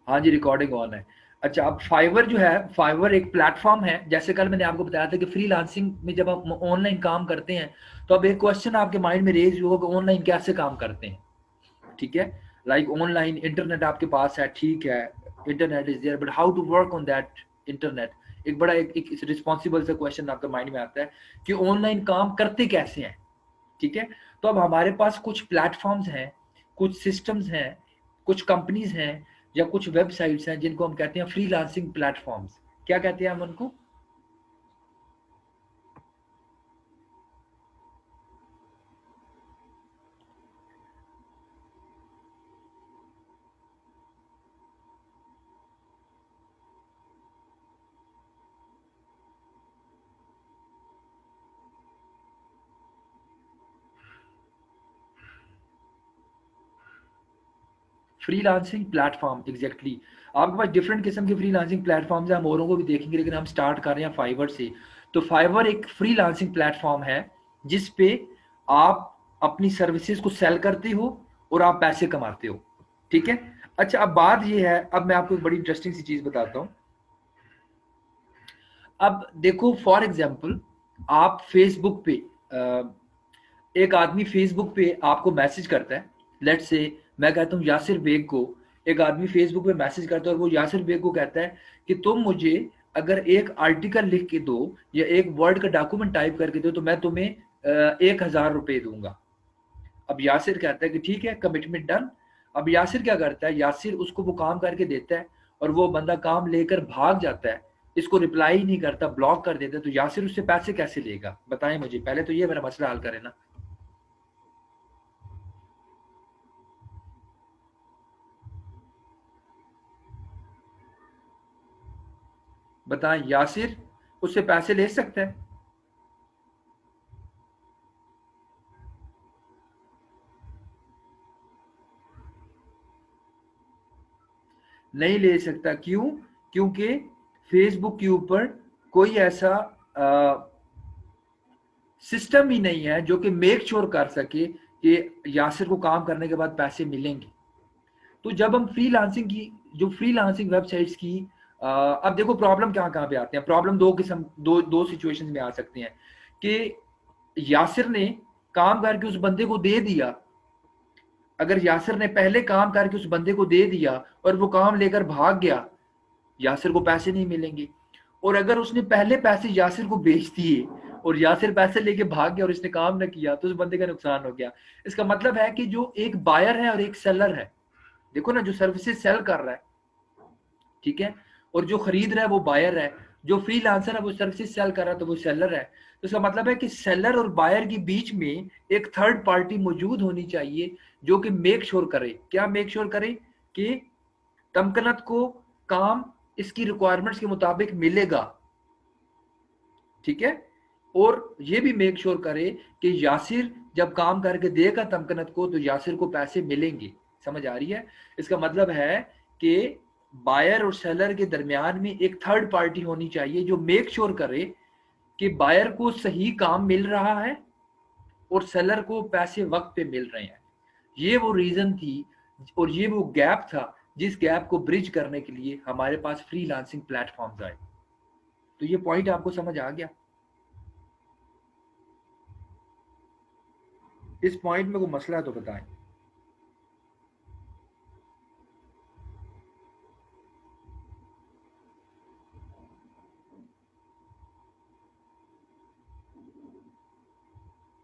हाँ जी, recording on है। अच्छा, अब फाइवर जो है, फाइवर एक प्लेटफॉर्म है। जैसे कल मैंने आपको बताया था कि फ्रीलांसिंग में जब हम ऑनलाइन काम करते हैं, तो अब एक क्वेश्चन आपके माइंड में रेज होगा कि ऑनलाइन कैसे काम करते हैं। ठीक है, लाइक ऑनलाइन इंटरनेट आपके पास है, ठीक है, internet is there, but how to work on that internet. एक बड़ा एक रिस्पॉन्सिबल सा क्वेश्चन आपके माइंड में आता है कि ऑनलाइन काम करते कैसे हैं। ठीक है, तो अब हमारे पास कुछ प्लेटफॉर्म्स हैं, कुछ सिस्टम्स हैं, कुछ कंपनीज हैं, या कुछ वेबसाइट्स हैं जिनको हम कहते हैं फ्रीलांसिंग प्लेटफॉर्म्स। क्या कहते हैं हम उनको? Freelancing platform, exactly. आपके पास डिफरेंट किस्म के फ्रीलांसिंग प्लेटफॉर्म्स हैं, हम औरों को भी देखेंगे, लेकिन हम स्टार्ट कर रहे हैं फाइवर से। तो फाइवर एक फ्रीलांसिंग प्लेटफॉर्म है जिस पे आप अपनी सर्विसेज को सेल करते हो और आप पैसे कमाते हो। ठीक है। अच्छा, अब बात ये है, अब मैं आपको एक बड़ी इंटरेस्टिंग सी चीज बताता हूँ। अब देखो, फॉर एग्जाम्पल, आप फेसबुक पे एक आदमी फेसबुक पे आपको मैसेज करता है। लेट से मैं कहता हूँ यासिर बेग को, एक आदमी फेसबुक पे मैसेज करता है और वो यासिर बेग को कहता है कि तुम मुझे अगर एक आर्टिकल लिख के दो या एक वर्ड का डॉक्यूमेंट टाइप करके दो तो मैं तुम्हें 1,000 रुपये दूंगा। अब यासिर कहता है कि ठीक है, कमिटमेंट डन। अब यासिर क्या करता है, यासिर उसको वो काम करके देता है और वो बंदा काम लेकर भाग जाता है, इसको रिप्लाई ही नहीं करता, ब्लॉक कर देता है। तो यासिर उससे पैसे कैसे लेगा, बताएं मुझे, पहले तो ये मेरा मसला हल करें ना। बताएं, यासिर उससे पैसे ले सकता है? नहीं ले सकता, क्यों? क्योंकि फेसबुक के ऊपर कोई ऐसा सिस्टम ही नहीं है जो कि मेक श्योर कर सके कि यासिर को काम करने के बाद पैसे मिलेंगे। तो जब हम फ्रीलांसिंग की, जो फ्रीलांसिंग वेबसाइट्स की, अब देखो प्रॉब्लम कहाँ कहाँ पे आते हैं। प्रॉब्लम दो किस्म, दो दो सिचुएशंस में आ सकते हैं कि यासिर ने काम करके उस बंदे को दे दिया। अगर यासिर ने पहले काम करके उस बंदे को दे दिया और वो काम लेकर भाग गया, यासिर को पैसे नहीं मिलेंगे। और अगर उसने पहले पैसे यासिर को बेच दिए और यासिर पैसे लेके भाग गया और इसने काम न किया, तो उस बंदे का नुकसान हो गया। इसका मतलब है कि जो एक बायर है और एक सेलर है, देखो ना, जो सर्विसेज सेल कर रहा है, ठीक है, और जो खरीद रहा है वो बायर है, जो फ्रीलांसर है वो सर्विसेज सेल कर रहा है तो वो सेलर है। तो इसका मतलब है कि सेलर और बायर के बीच में एक थर्ड पार्टी मौजूद होनी चाहिए जो कि मेक श्योर करे, क्या मेक श्योर करे, कि तमकनत को काम इसकी रिक्वायरमेंट्स के मुताबिक मिलेगा। ठीक है, और ये भी मेक श्योर करे कि यासिर जब काम करके देगा तमकनत को तो यासिर को पैसे मिलेंगे। समझ आ रही है? इसका मतलब है कि बायर और सेलर के दरमियान में एक थर्ड पार्टी होनी चाहिए जो मेक श्योर करे कि बायर को सही काम मिल रहा है और सेलर को पैसे वक्त पे मिल रहे हैं। ये वो रीजन थी और ये वो गैप था जिस गैप को ब्रिज करने के लिए हमारे पास फ्रीलांसिंग प्लेटफॉर्म्स आए। तो ये पॉइंट आपको समझ आ गया? इस पॉइंट में कोई मसला है तो बताएं।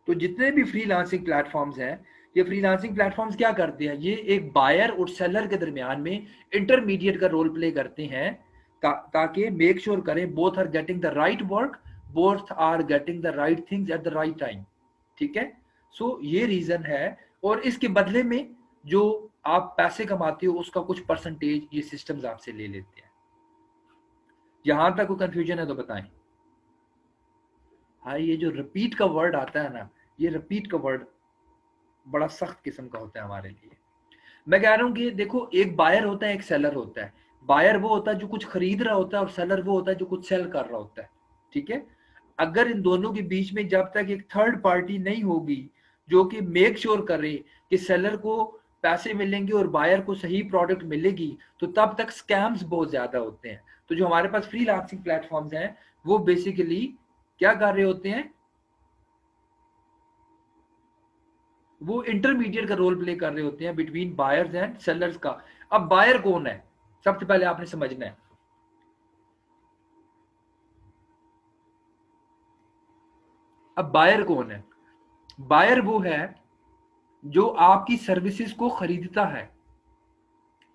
तो जितने भी फ्रीलांसिंग प्लेटफॉर्म्स हैं, ये फ्रीलांसिंग प्लेटफॉर्म्स क्या करते हैं, ये एक बायर और सेलर के दरमियान में इंटरमीडिएट का रोल प्ले करते हैं, ताकि मेक श्योर करें both are getting the right work, both are getting the right things at the right time. ठीक है, सो ये रीजन है। और इसके बदले में जो आप पैसे कमाते हो उसका कुछ परसेंटेज ये सिस्टम्स आपसे ले लेते हैं। यहां तक कोई कंफ्यूजन है तो बताएं। हाँ, ये जो रिपीट का वर्ड आता है ना, ये रिपीट का वर्ड बड़ा सख्त किस्म का होता है हमारे लिए। मैं कह रहा हूँ कि देखो, एक बायर होता है, एक सेलर होता है। बायर वो होता है जो कुछ खरीद रहा होता है और सेलर वो होता है जो कुछ सेल कर रहा होता है। ठीक है, अगर इन दोनों के बीच में जब तक एक थर्ड पार्टी नहीं होगी जो कि मेक श्योर करे कि सेलर को पैसे मिलेंगे और बायर को सही प्रोडक्ट मिलेगी, तो तब तक स्कैम्स बहुत ज्यादा होते हैं। तो जो हमारे पास फ्रीलांसिंग प्लेटफॉर्म्स हैं वो बेसिकली क्या कर रहे होते हैं, वो इंटरमीडिएट का रोल प्ले कर रहे होते हैं बिटवीन बायर्स एंड सेलर्स का। अब बायर कौन है, सबसे पहले आपने समझना है। अब बायर कौन है? बायर वो है जो आपकी सर्विसेज को खरीदता है।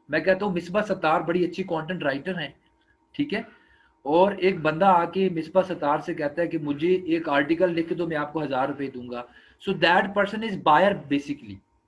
मैं कहता हूं मिसबा सत्तार बड़ी अच्छी कंटेंट राइटर है, ठीक है, और एक बंदा आके मिसबा सत्तार से कहता है कि मुझे एक आर्टिकल लिख के दो, मैं आपको 1000 रुपए दूंगा। So that person is buyer basically.